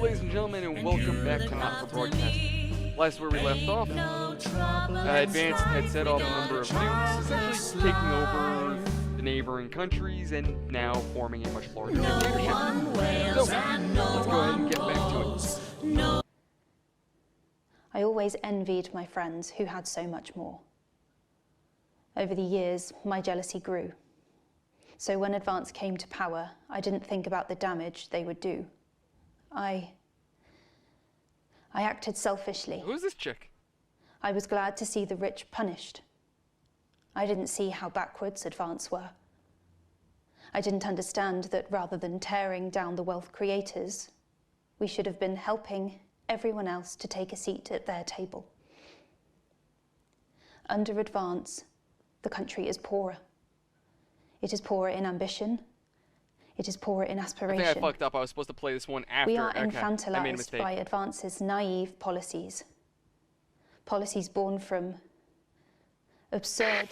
ladies and gentlemen, and welcome back to Not for Broadcasting. Last where we left off, Advanced had set off a number of nukes, essentially taking over the neighboring countries and now forming a much larger dictatorship. So, let's go ahead and get back to it. I always envied my friends who had so much more. Over the years, my jealousy grew. So when Advance came to power, I didn't think about the damage they would do. I acted selfishly. Who's this chick? I was glad to see the rich punished. I didn't see how backwards Advance were. I didn't understand that rather than tearing down the wealth creators, we should have been helping everyone else to take a seat at their table. Under Advance, the country is poorer. It is poorer in ambition. It is poorer in aspiration. I think I fucked up. I was supposed to play this one after. We are I made a infantilized mistake. by Advance's naive policies. Policies born from absurd,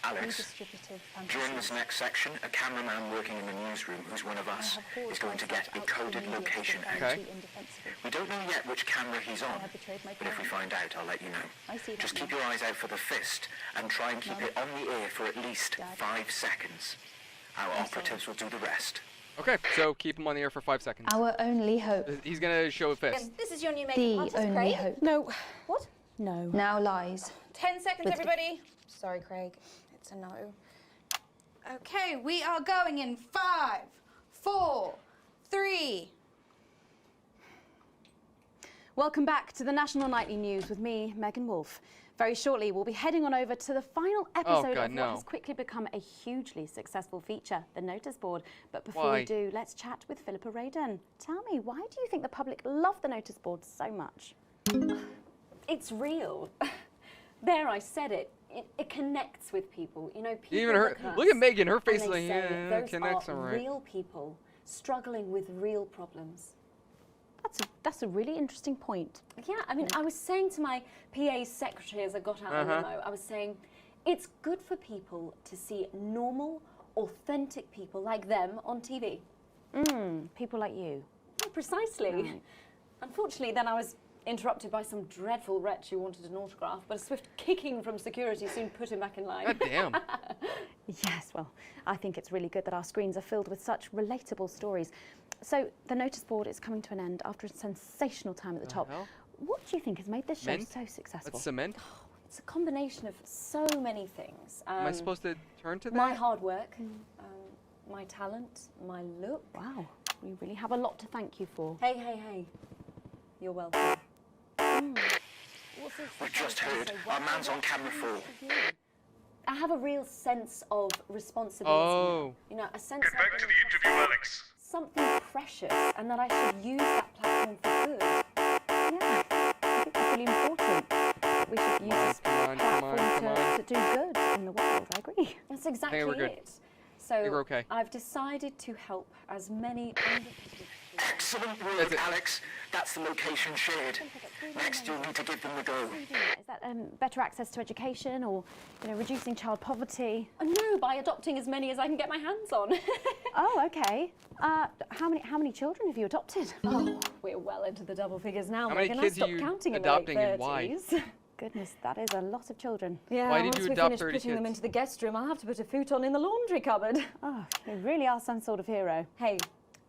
Alex, redistributive fantasies. during this next section, a cameraman working in the newsroom who's one of us is going to get a coded location out. Okay. We don't know yet which camera he's on, but if we find out, I'll let you know. Just keep your eyes out for the fist and try and keep it on the air for at least 5 seconds. Our operatives will do the rest. Okay, so keep him on the air for 5 seconds. Our only hope. He's gonna show a fist. Yes, this is your new makeup The artist, only Craig. hope. No. What? No. Now lies. 10 seconds, With- everybody. Sorry, Craig. It's a no. Okay, we are going in 5, 4, 3. Welcome back to the National Nightly News with me, Megan Wolfe. Very shortly, we'll be heading on over to the final episode of what has quickly become a hugely successful feature, the notice board. But before we do, let's chat with Philippa Radin. Tell me, why do you think the public love the notice board so much? It's real. There, I said it. It connects with people. You know, people Even her. Look at Megan. Her face is like, yeah, those connects. are All right. real people struggling with real problems. That's a really interesting point. Yeah, I mean, I was saying to my PA's secretary as I got out the limo, I was saying, it's good for people to see normal, authentic people like them on TV. People like you. Yeah, precisely. Right. Unfortunately, then I was interrupted by some dreadful wretch who wanted an autograph, but a swift kicking from security soon put him back in line. God damn. Yes, well, I think it's really good that our screens are filled with such relatable stories. So, the notice board is coming to an end after a sensational time at the top. Hell? What do you think has made this show Mint? so successful? That's cement. It's a combination of so many things. Am I supposed to turn to that? My hard work, my talent, my look. Wow, we really have a lot to thank you for. Hey, hey, hey. You're welcome. We've just heard. Our man's on camera 4. I have a real sense of responsibility. Oh. You know, a sense Get back of to the interview, Alex. something precious, and that I should use that platform for good. Yeah, I think that's really important. We should use this platform to do good in the world. I agree. That's exactly we're good. it. So we're okay. I've decided to help as many underprivileged Excellent work, Alex. That's the location shared. Next, you'll need to give them the go. Is that better access to education, or reducing child poverty? No, by adopting as many as I can get my hands on. Oh, okay. How many children have you adopted? Oh, we're well into the double figures now. How many Megan. kids I are you counting adopting in the and why? 30s. Goodness, that is a lot of children. Yeah, Why did once you we adopt finish 30 putting them kids? into the guest room, I'll have to put a futon in the laundry cupboard. Oh, you really are some sort of hero. Hey,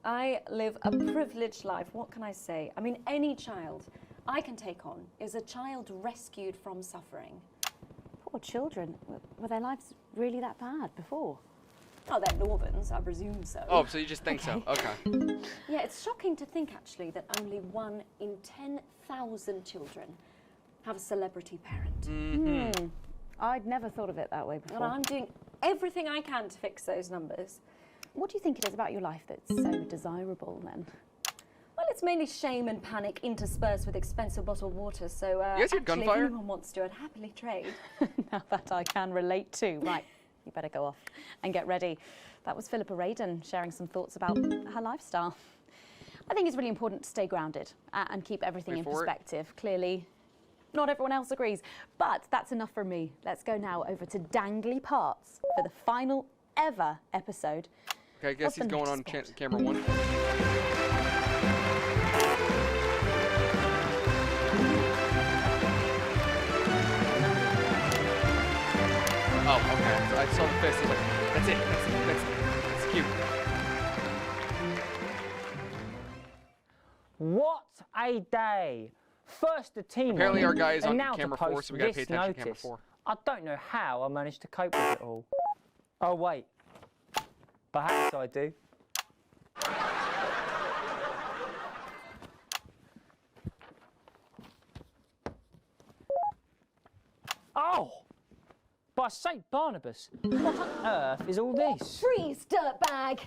I live a privileged life. What can I say? I mean, any child I can take on is a child rescued from suffering. Poor children. Were their lives really that bad before? Oh, they're Northerns, I presume so. Oh, so you just think so? Okay. Yeah, it's shocking to think, actually, that only 1 in 10,000 children have a celebrity parent. I'd never thought of it that way And before. I'm doing everything I can to fix those numbers. What do you think it is about your life that's so desirable, then? Well, it's mainly shame and panic interspersed with expensive bottled water, so Yes, your actually, gunfire? if anyone wants to, I'd happily trade. Now that I can relate to. Right, you better go off and get ready. That was Philippa Radin sharing some thoughts about her lifestyle. I think it's really important to stay grounded and keep everything in perspective. Clearly, not everyone else agrees, but that's enough for me. Let's go now over to Dangly Parts for the final ever episode. Okay, I guess he's going on camera 1. fist. He's like, that's it. That's cute. What a day! First the team. Apparently our guy is on now camera to 4, post so we gotta pay this attention to camera notice. 4. I don't know how I managed to cope with it all. Oh wait, perhaps I do. Oh! By St. Barnabas, what on earth is all this? Freeze, dirtbag!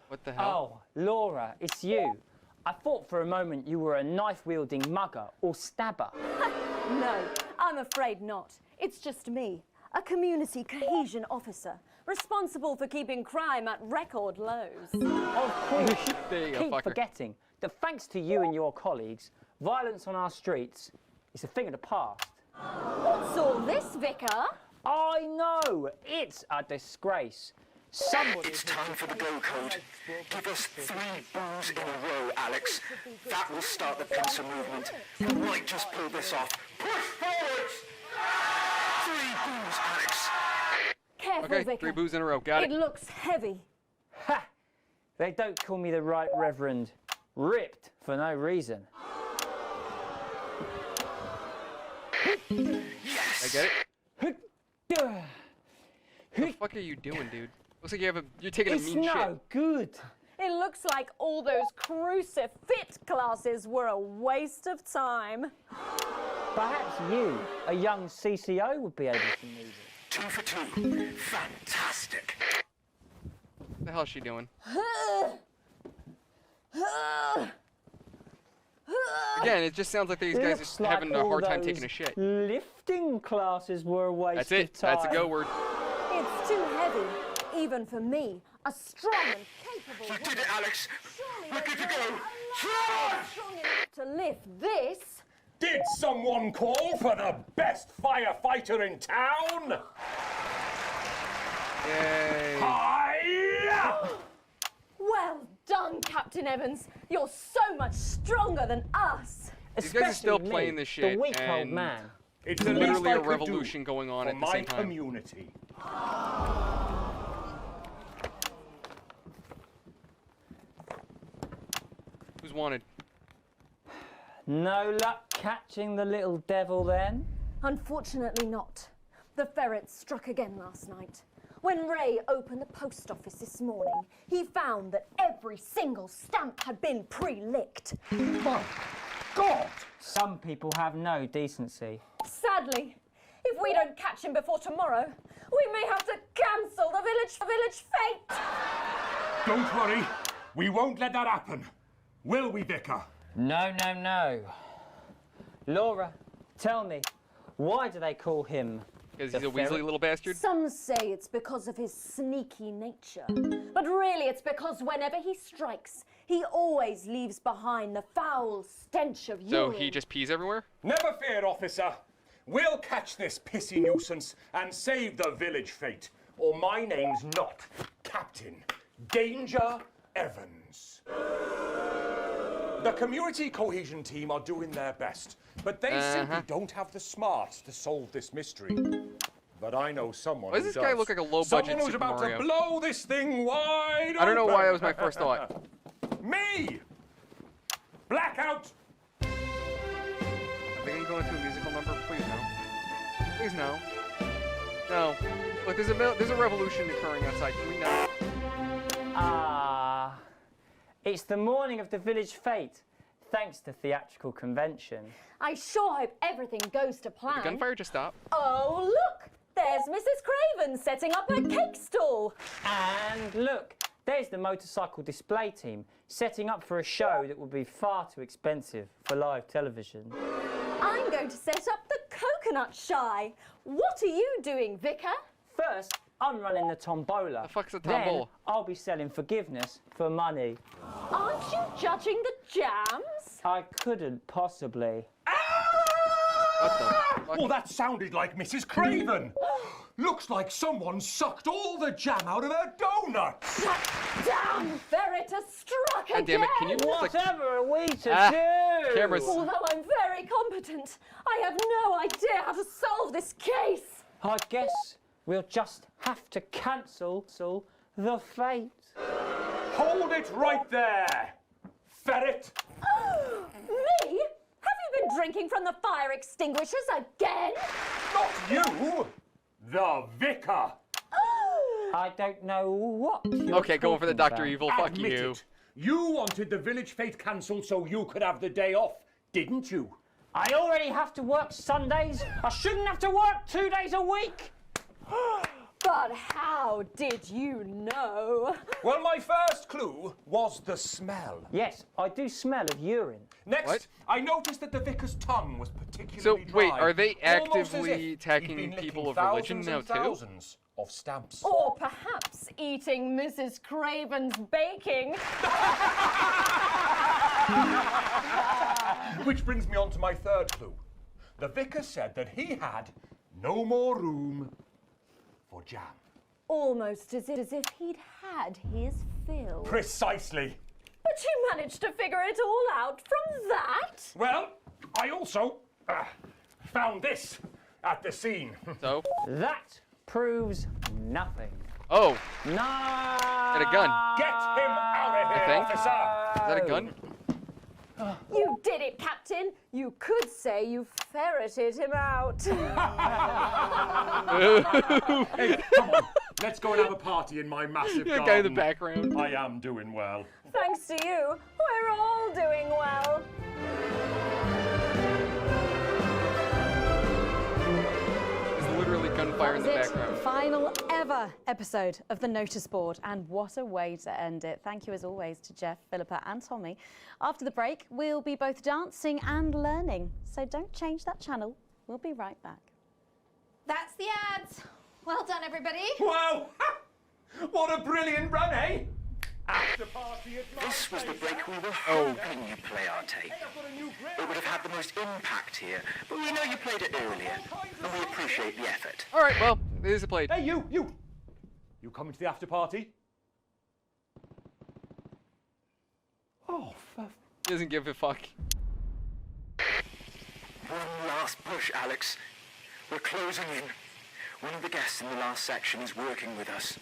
What the hell? Oh, Laura, it's you. I thought for a moment you were a knife-wielding mugger or stabber. No, I'm afraid not. It's just me, a community cohesion officer, responsible for keeping crime at record lows. Of course, There you go, keep fucker. forgetting that thanks to you and your colleagues, violence on our streets is a thing of the past. What's all this, Vicar? I know, it's a disgrace. Somebody It's time for the go code. Give us 3 boos in a row, Alex. That will start the pincer movement. You might just pull this off. Push forwards! 3 boos, Alex. Careful, Okay, Vicar. 3 boos in a row. Got It it. looks heavy. Ha! They don't call me the Right Reverend. Ripped for no reason. Yes! I get it. It's What the fuck are you doing, dude? Looks like you're taking a mean no shit. good. It looks like all those crucifix classes were a waste of time. Perhaps you, a young CCO, would be able to move it. 2 for 2. Fantastic. What the hell is she doing? Again, it just sounds like these guys Looks are having like a hard all time those taking a shit. Lifting classes were a waste That's it. of time. That's a go word. It's too heavy, even for me, a strong and capable You woman. did it, Alex. Surely We're there's good to no go. alive strong enough to lift this. Did someone call for the best firefighter in town? Yay. Hiya! Well done, Captain Evans. You're so much stronger than us. These guys are still Especially playing me, this shit, the weak old and man. It's There's the least literally I a could revolution do going on for at the my same time. community. Who's wanted? No luck catching the little devil then? Unfortunately not. The ferret struck again last night. When Ray opened the post office this morning, he found that every single stamp had been pre-licked. My God! Some people have no decency. Sadly, if we don't catch him before tomorrow, we may have to cancel the village fete. Don't worry, we won't let that happen. Will we, Vicar? No, no, no. Laura, tell me, why do they call him Because the he's a ferret? weaselly little bastard? Some say it's because of his sneaky nature. But really, it's because whenever he strikes, he always leaves behind the foul stench of So urine. he just pees everywhere? Never fear, officer. We'll catch this pissy nuisance and save the village fate. Or my name's not Captain Danger Evans. The community cohesion team are doing their best, but they simply don't have the smarts to solve this mystery. But I know someone Why does who this guy does. look like a low-budget Someone who's Super about Mario? to blow this thing wide I don't know why that open. was my first thought. Me! Blackout! Are they gonna go into a musical number? Please no. Please no. No. Look, there's a revolution occurring outside. Can we not? Ah, it's the morning of the village fete, thanks to theatrical convention. I sure hope everything goes to plan. The gunfire just stopped. Oh, look! There's Mrs. Craven setting up her cake stall. And look, there's the motorcycle display team, setting up for a show that would be far too expensive for live television. I'm going to set up the coconut shy. What are you doing, Vicar? First, I'm running the tombola. The fuck's a Then, tombola? I'll be selling forgiveness for money. Aren't you judging the jams? I couldn't possibly. What the fuck? Well, that sounded like Mrs. Craven. Looks like someone sucked all the jam out of her donut. That damn ferret has struck God again! damn it, can you like, Whatever are we to do? cameras. Although I'm very competent, I have no idea how to solve this case. I guess We'll just have to cancel the fete. Hold it right there, ferret! Me? Have you been drinking from the fire extinguishers again? Not you! The vicar! I don't know what you're Okay, going for the talking Dr. about. Evil. Fuck Admit you. it. You wanted the village fete cancelled so you could have the day off, didn't you? I already have to work Sundays. I shouldn't have to work 2 days a week. But how did you know? Well, my first clue was the smell. Yes, I do smell of urine. Next, What? I noticed that the vicar's tongue was particularly So, dry. wait, are they almost as actively if he'd attacking been licking people of religion thousands now, and too? thousands of stamps. Or perhaps eating Mrs. Craven's baking. Which brings me on to my third clue. The vicar said that he had no more room for jam. Almost as if he'd had his fill. Precisely. But you managed to figure it all out from that? Well, I also found this at the scene. So? That proves nothing. Oh, No. got a gun. Get him out of here, think. officer! Is that a gun? You did it, Captain. You could say you ferreted him out. Hey, come on. Let's go and have a party in my massive The garden. guy in the background. I am doing well. Thanks to you, we're all doing well. There's literally gunfire in the That was it. background. Final ever episode of the Notice Board, and what a way to end it. Thank you as always to Jeff, Philippa and Tommy. After the break, we'll be both dancing and learning, so don't change that channel. We'll be right back. That's the ads. Well done, everybody. Wow! What a brilliant run, eh? After party at my This was the place. break we were hoping you'd play our tape. It would have had the most impact here, but we know you played it earlier, and we appreciate the effort. All right, well, it is a plate. Hey, you! You coming to the after party? Oh, for He doesn't give a fuck. One last push, Alex. We're closing in. One of the guests in the last section is working with us.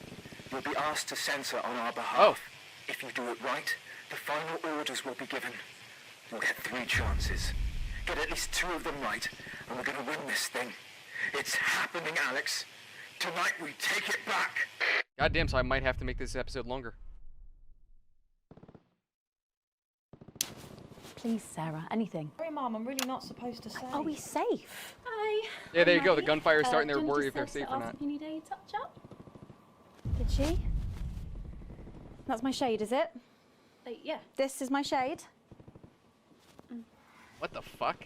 You'll be asked to censor on our behalf. Oh. If you do it right, the final orders will be given. You'll get 3 chances. Get at least 2 of them right, and we're going to win this thing. It's happening, Alex. Tonight we take it back. Goddamn, so I might have to make this episode longer. Please, Sarah, anything. Sorry, Mum, I'm really not supposed to say. Are we safe? Hi. Yeah, there you go. The gunfire's starting. They're worried if they're safe or not. You need a touch-up? Did she? That's my shade, is it? Yeah. This is my shade? What the fuck?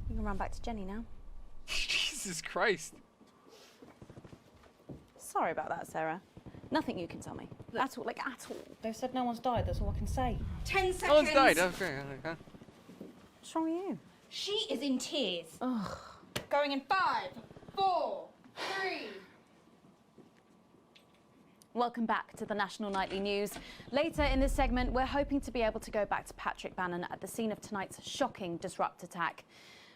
You can run back to Jenny now. Jesus Christ. Sorry about that, Sarah. Nothing you can tell me. At all, like at all. They said no one's died, that's all I can say. 10 seconds. No one's died. Okay. What's wrong with you? She is in tears. Ugh. Going in 5, 4, 3. Welcome back to the National Nightly News. Later in this segment, we're hoping to be able to go back to Patrick Bannon at the scene of tonight's shocking Disrupt attack.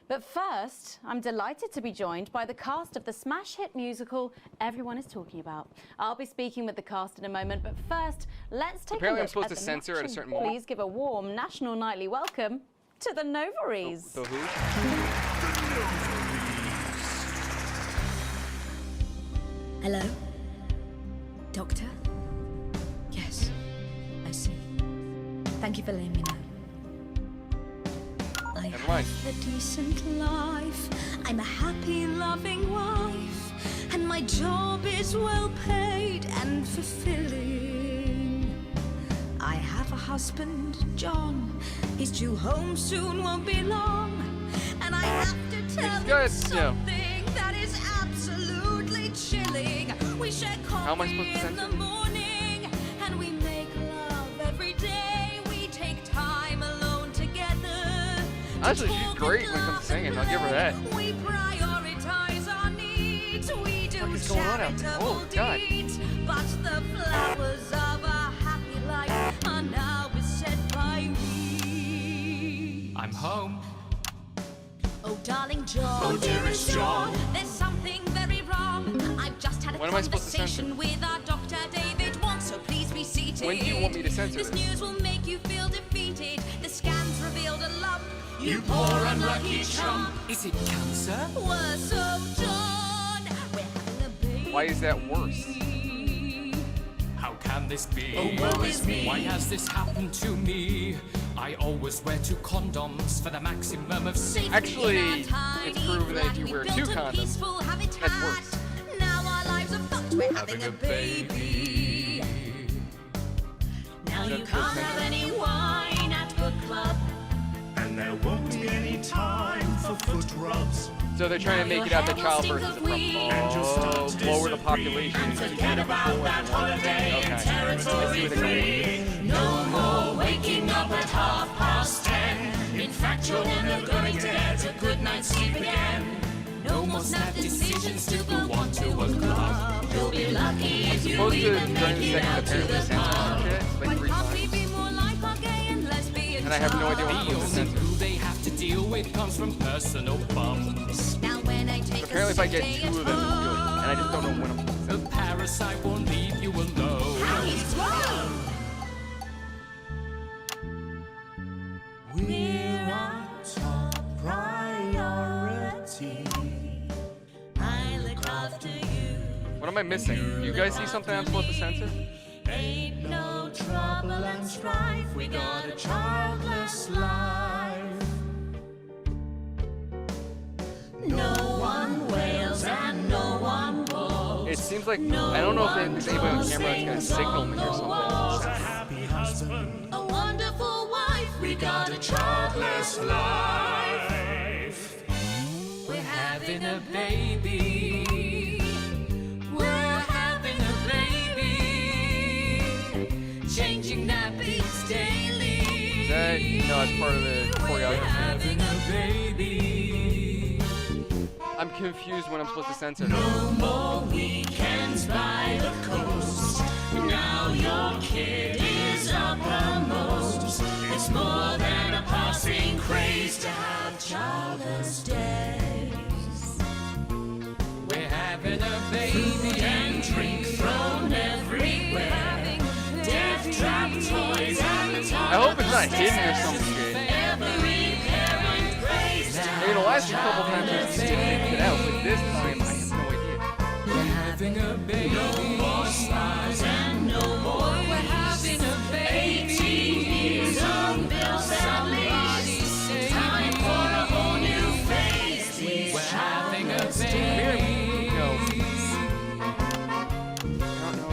But first, I'm delighted to be joined by the cast of the smash hit musical everyone is talking about. I'll be speaking with the cast in a moment, but first, let's take Apparently a I'm look supposed at to the censor at a matching. certain moment. Please give a warm National Nightly welcome to the Novaries. The who? Hello? Doctor? Yes, I see. Thank you for letting me know. I Never mind. have a decent life. I'm a happy, loving wife. And my job is well paid and fulfilling. I have a husband, John. He's due home soon, won't be long. And I have to tell him good, something that is absolutely chilling. We share How am I supposed coffee to in the censor? morning, and we make love every day. We take time alone together. Actually, she's great when it comes to singing. I'll give her that. We prioritize our needs. We do What is going on out there? charitable Oh, God. deeds. But the flowers of a happy life are now beset by weeds. I'm home. Oh, darling John. Oh, I supposed to censor? With our Dr. David Wong, so please be seated. When do you want me to censor this? this? News will make you feel defeated. The scans revealed a lump. You poor unlucky chump. Is it cancer? We're so done. We're having a baby. Why is that worse? How can this be? Oh, woe is me. Why has this happened to me? I always wear 2 condoms for the maximum of safety. Actually, it's proven that if you wear 2 condoms, that's worse. Now our lives are fucked. We're having a baby. Now you can't have any wine at book club. And there won't be any time for foot rubs. So they're trying to make it out that childbirth is a problem. Lower the population. Forget about that holiday in territory 3. No more waking up at 10:30. In fact, you're never gonna get a good night's sleep again. No more snap decisions to go on to a club. You'll be lucky if you Supposed to even during make the it out second to the apparently censor some pub. shit, like 3 times. Be more like our gay and lesbian And I have no idea what The I'm supposed to only censor. glue they have to deal with comes from personal bums. Now when I take Apparently if I get 2 of them, it's good. And I just don't know when I'm supposed to The censor. parasite won't leave you alone. He's wrong. We're our top priority. I look after you. What am I missing? Do you guys see something I'm supposed to censor? Ain't no trouble and strife. We got a childless life. No one wails and no one bawls. It seems like, I don't know if there's anybody on camera that's gonna signal me or something. A happy husband. A wonderful wife. We got a childless life. We're having a baby. We're having a baby. Changing nappies daily. Is that, no, it's part of the choreography. Having a baby. I'm confused when I'm supposed to censor. No more weekends by the coast. Now your kid is uppermost. It's more than a passing craze to have childless days. We're having a baby. Food and drink thrown everywhere. Death trap toys and the I hope it's not hidden or some shit. every parent prays to I mean, the last couple times I've seen it out, but this time I have no idea. We're having a baby. no more smiles and no more We're having a baby. 18 years on bills and leaves. Time for a whole new phase. These We're having a Weird, baby. no. I don't know.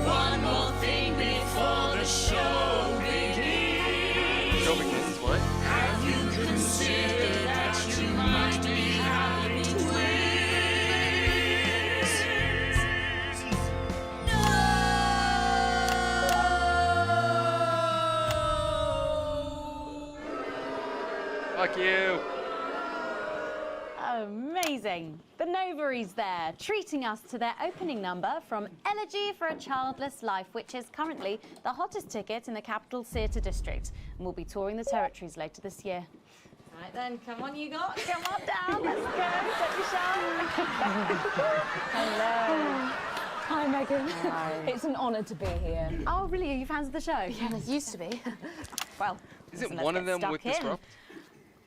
one more thing before the show begins. Show begins, what? Have you considered that you might be having twins? Fuck you. Amazing. The Novaries there, treating us to their opening number from Elegy for a Childless Life, which is currently the hottest ticket in the Capital Theatre District, and will be touring the territories later this year. Right then, come on, you got. Come on down, let's go, don't be shy. Hello. Hi, Megan. Hi. It's an honour to be here. Oh, really? Are you fans of the show? Yeah, it used to be. Well, Isn't let's one of get them stuck with in. Disrupt?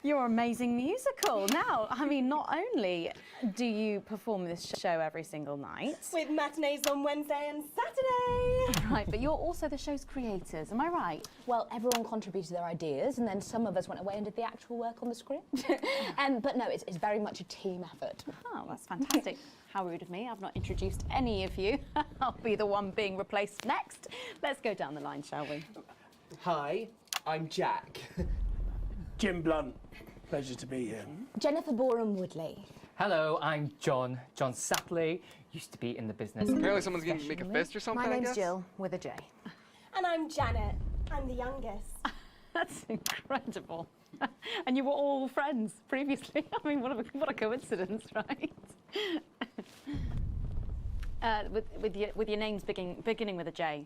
Your amazing musical. Now, I mean, not only do you perform this show every single night, With matinees on Wednesday and Saturday. right, but you're also the show's creators, am I right? Well, everyone contributed their ideas, and then some of us went away and did the actual work on the script. But no, it's very much a team effort. Oh, that's fantastic. How rude of me. I've not introduced any of you. I'll be the one being replaced next. Let's go down the line, shall we? Hi, I'm Jack. Jim Blunt, pleasure to be here. Jennifer Boreham-Woodley. Hello, I'm John Satley. Used to be in the business. Apparently someone's going to make a fist or something, My I name's guess? Jill, with a J. And I'm Janet. I'm the youngest. That's incredible. And you were all friends previously. I mean, what a coincidence, right? With your names beginning with a J.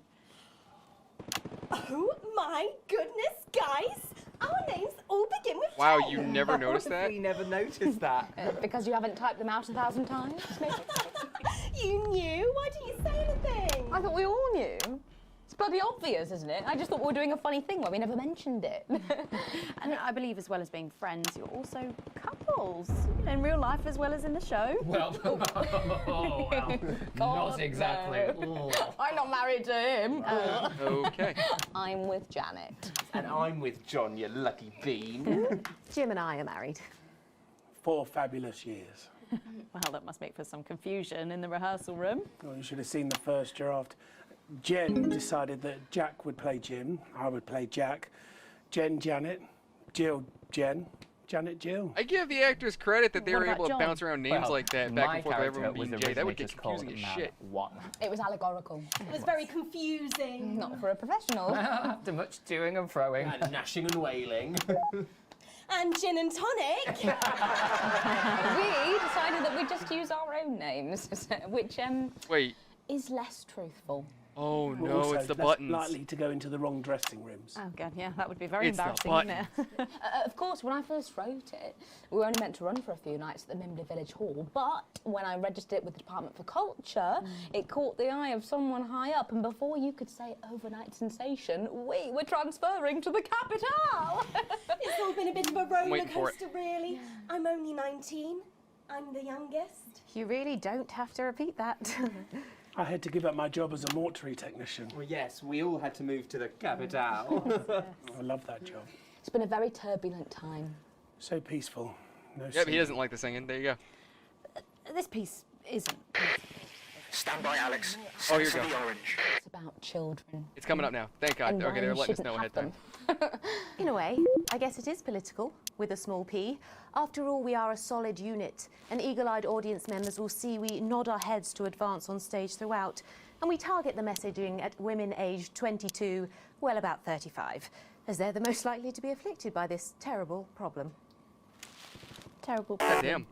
Oh my goodness, guys! Our names all begin with Wow, J. you never noticed that? We never noticed that. Because you haven't typed them out 1,000 times, maybe? You knew? Why didn't you say anything? I thought we all knew. It's bloody obvious, isn't it? I just thought we were doing a funny thing where we never mentioned it. And I believe as well as being friends, you're also couples. You know, in real life as well as in the show. Well, well, not exactly. I'm not married to him. Okay. I'm with Janet. And I'm with John, you lucky bean. Jim and I are married. 4 fabulous years. Well, that must make for some confusion in the rehearsal room. Well, you should have seen the first draft. Jen decided that Jack would play Jim, I would play Jack, Jen Janet, Jill Jen, Janet Jill. I give the actors credit that they What were about able to John? bounce around names like that back my and forth with character everyone was being Jay. That would get originally just called confusing as Man shit. 1. It was allegorical. It was very confusing. Not for a professional. After much toing and froing. And gnashing and wailing. And gin and tonic. We decided that we'd just use our own names, which Wait. is less truthful. Oh We're no, also it's the less buttons. likely to go into the wrong dressing rooms. Oh god, yeah, that would be very It's the embarrassing, wouldn't it? Of course, when I first wrote it, we were only meant to run for a few nights at the Mimbley Village Hall, but when I registered it with the Department for Culture, it caught the eye of someone high up, and before you could say overnight sensation, we were transferring to the capital! It's all been a bit of a roller waiting for it. coaster, really. I'm only 19. I'm the youngest. You really don't have to repeat that. I had to give up my job as a mortuary technician. Well, yes, we all had to move to the capital. I love that job. It's been a very turbulent time. So peaceful. No Yep, he sea. doesn't like the singing. There you go. This piece isn't. Stand by, Alex. Oh, here you Sense of go. the orange. It's about children. It's coming up now. Thank God. And Okay, they're why letting us shouldn't know ahead have of time. them. In a way, I guess it is political, with a small p. After all, we are a solid unit, and eagle-eyed audience members will see we nod our heads to advance on stage throughout, and we target the messaging at women aged 22, well, about 35, as they're the most likely to be afflicted by this terrible problem. Terrible problem. God damn.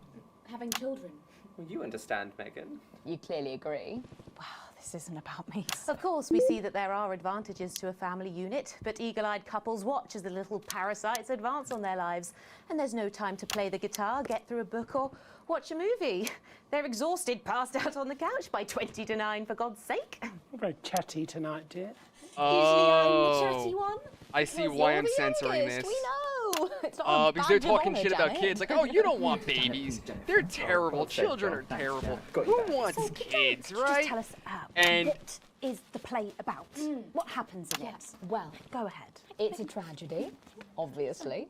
Having children. Well, you understand, Megan. You clearly agree. Wow, this isn't about me. Of course, we see that there are advantages to a family unit, but eagle-eyed couples watch as the little parasites advance on their lives, and there's no time to play the guitar, get through a book, or watch a movie. They're exhausted, passed out on the couch by 20 to 9, for God's sake. You're very chatty tonight, dear. Usually I'm the chatty one. I see Because why you're I'm the censoring youngest, this. We know. It's not a Because they're badge of talking honour, shit about Janet. kids. Like, oh, you don't want babies. They're terrible. Children are terrible. Who wants kids, right? Just tell us And what is the play about? What happens in it? Well, go ahead. It's a tragedy, obviously.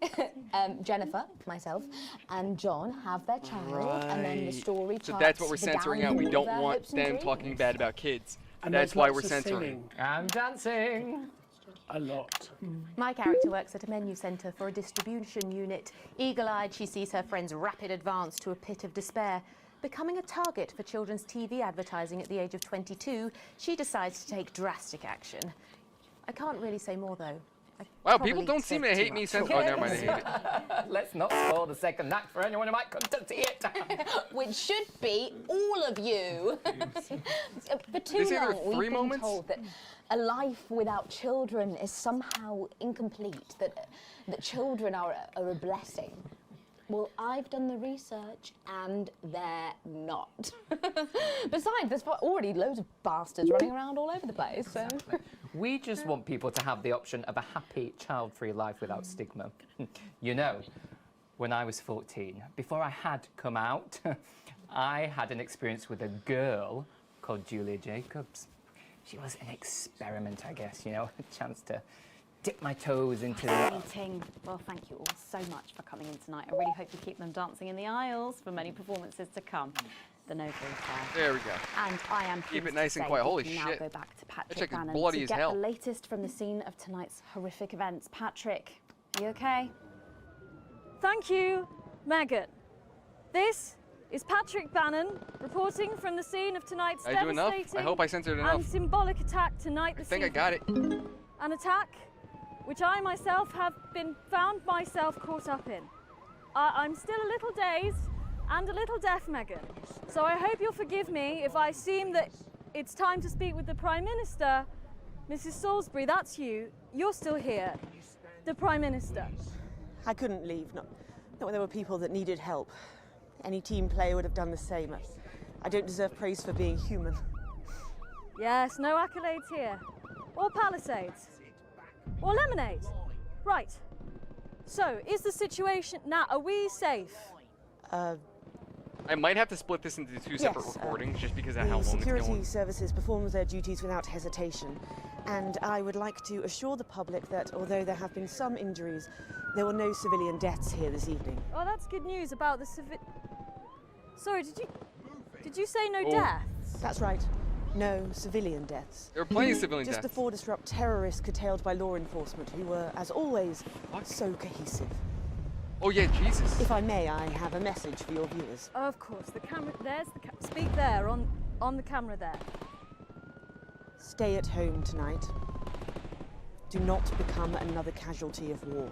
Jennifer, myself, and John have their child, and then the story So charts that's what we're the censoring out. We downfall of don't their want hopes and them dreams. talking bad about kids. And That's there's why lots we're of censoring. singing. I'm dancing. A lot. My character works at a menu centre for a distribution unit. Eagle-eyed, she sees her friend's rapid advance to a pit of despair. Becoming a target for children's TV advertising at the age of 22, she decides to take drastic action. I can't really say more, though. Wow, people don't seem to hate me since. Oh, never mind, they hate it. Let's not spoil the second act for anyone who might come to see it. Which should be all of you. For too They say there are long, 3 we've been moments? told that a life without children is somehow incomplete, that children are a blessing. Well, I've done the research, and they're not. Besides, there's already loads of bastards running around all over the place, so... We just want people to have the option of a happy, child-free life without stigma. You know, when I was 14, before I had come out, I had an experience with a girl called Julia Jacobs. She was an experiment, I guess, you know, a chance to dip my toes into the... Meeting. Well, thank you all so much for coming in tonight. I really hope you keep them dancing in the aisles for many performances to come. The no There we go. And I am Keep it pleased nice to and say quiet. we Holy can now shit. go back to Patrick chick is Bannon bloody to as get hell. the latest from the scene of tonight's horrific events. Patrick, are you okay? Thank you, Megan. This is Patrick Bannon reporting from the scene of tonight's Did I do enough? devastating I hope I censored and enough. symbolic attack tonight I this think I got it. An attack which I myself have found myself caught up in. I'm still a little dazed and a little deaf, Megan. So I hope you'll forgive me if I seem that it's time to speak with the Prime Minister. Mrs. Salisbury, that's you. You're still here. the Prime Minister. I couldn't leave, not when there were people that needed help. Any team player would have done the same. I don't deserve praise for being human. Yes, no accolades here. Or Palisades. Or lemonade. Right. So, is the situation... Now, are we safe? I might have to split this into two separate recordings just because of how long it's Security going. services perform their duties without hesitation. And I would like to assure the public that although there have been some injuries, there were no civilian deaths here this evening. Oh, that's good news about the Sorry, did you say no deaths? That's right. No civilian deaths. There were plenty of civilian Just deaths. before disrupt terrorists curtailed by law enforcement who were, as always, so cohesive. Oh yeah, Jesus. If I may, I have a message for your viewers. Of course, the camera, there's the speak there, on the camera there. Stay at home tonight. Do not become another casualty of war.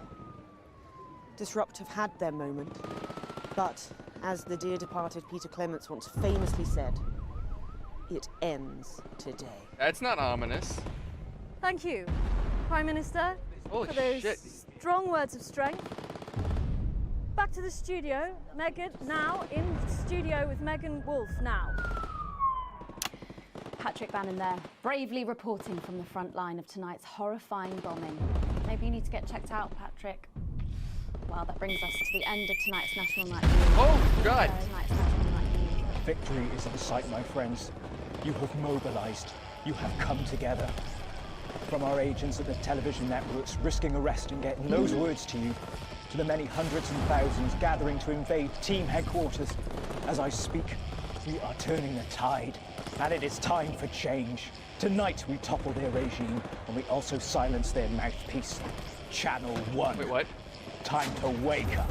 Disrupt have had their moment, but as the dear departed Peter Clements once famously said, it ends today. That's not ominous. Thank you, Prime Minister, Holy for those shit. strong words of strength. Back to the studio. Megan, now in the studio with Megan Wolf now. Patrick Bannon there, bravely reporting from the front line of tonight's horrifying bombing. Maybe you need to get checked out, Patrick. Well, that brings us to the end of tonight's National Night News. Oh, God! Tonight's National Night News. Victory is in sight, my friends. You have mobilized. You have come together. From our agents at the television networks risking arrest and getting those words to you, to the many hundreds and thousands gathering to invade team headquarters. As I speak, we are turning the tide, and it is time for change. Tonight we topple their regime, and we also silence their mouthpiece. Channel 1. Wait, what? Time to wake up.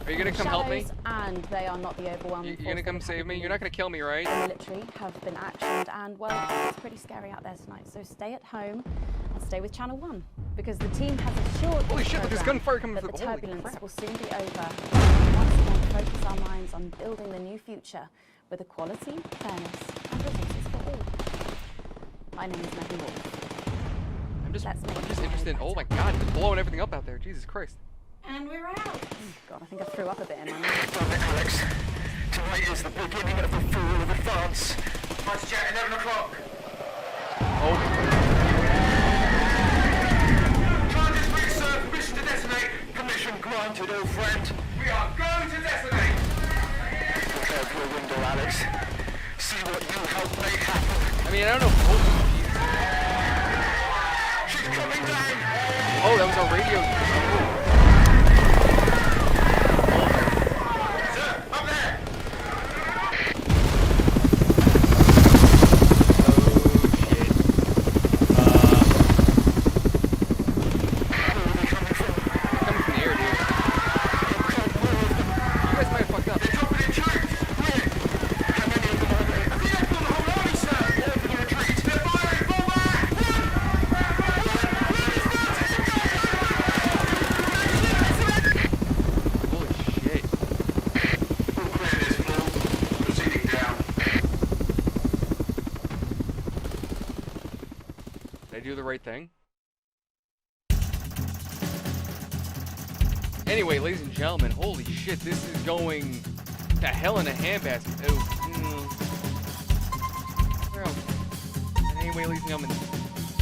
Are you gonna come help me? And they are not the overwhelming You're gonna come save me? You're not gonna kill me, right? The military have been actioned, and well, it's pretty scary out there tonight. So stay at home and stay with Channel 1, because the team has assured Holy this shit, look, there's programme gunfire coming that from the the- holy turbulence crap. will soon be over. Once again, focus our minds on building the new future with equality, fairness, and resources for all. My name is Megan Wolf. I'm just interested in. Oh my God, it's blowing everything up out there. Jesus Christ. And we're out. God, I think I threw up a bit in my mouth. Damn it, Alex. Tonight is the beginning of the fall of advance. Let's chat 11 o'clock. Oh. Charges free, sir. Permission to detonate. Permission granted, old friend. We are going to detonate. Look out your window, Alex. See what you helped make happen. I mean, I don't know. She's coming down. Oh, that was our radio. Oh. Right thing. Anyway, ladies and gentlemen, holy shit, this is going to hell in a handbasket. And anyway, ladies and gentlemen,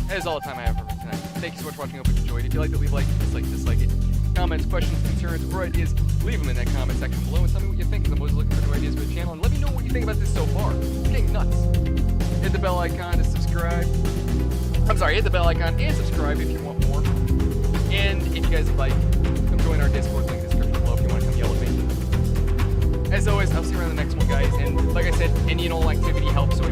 that is all the time I have for tonight. Thank you so much for watching. I hope you enjoyed. If you liked it, leave a like, dislike it. Comments, questions, concerns, or ideas, leave them in that comment section below and tell me what you think, because I'm always looking for new ideas for the channel. And let me know what you think about this so far. It's getting nuts. Hit the bell icon to subscribe. I'm sorry, hit the bell icon and subscribe if you want more. And if you guys would like, come join our Discord, link in the description below if you want to come yell at me. As always, I'll see you around the next one, guys. And like I said, any and all activity helps, so